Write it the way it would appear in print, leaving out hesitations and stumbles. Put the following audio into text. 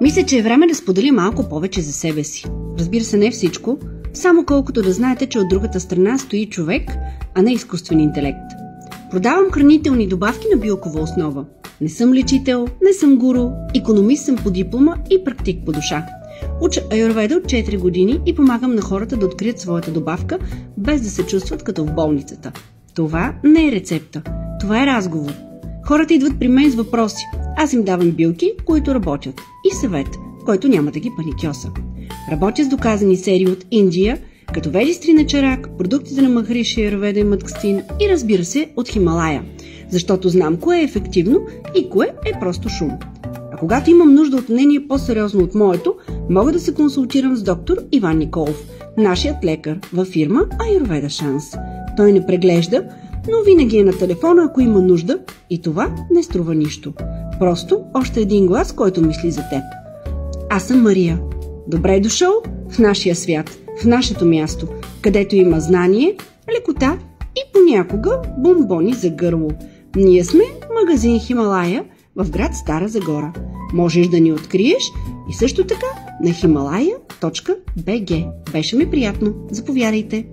Мисля, че е време да споделя малко повече за себе си. Разбира се, не всичко, само колкото да знаете, че от другата страна стои човек, а не изкуствен интелект. Продавам хранителни добавки на билкова основа. Не съм лечител, не съм гуру, икономист съм по диплома и практик по душа. Уча аюрведа от 4 години и помагам на хората да открият своята добавка, без да се чувстват като в болницата. Това не е рецепта, това е разговор. Хората идват при мен с въпроси. Аз им давам билки, които работят, и съвет, който няма да ги паникьоса. Работя с доказани серии от Индия, като ведистри на чарак, продуктите на Махариши Аюрведа и Маткстин и разбира се от Хималая, защото знам кое е ефективно и кое е просто шум. А когато имам нужда от мнение по-сериозно от моето, мога да се консултирам с доктор Иван Николов, нашият лекар във фирма Аюрведа Шанс. Той не преглежда, но винаги е на телефона, ако има нужда, и това не струва нищо. Просто още един глас, който мисли за теб. Аз съм Мария. Добре дошъл в нашия свят, в нашето място, където има знание, лекота и понякога бомбони за гърло. Ние сме магазин Хималая в град Стара Загора. Можеш да ни откриеш и също така на himalaya.bg. Беше ми приятно. Заповядайте!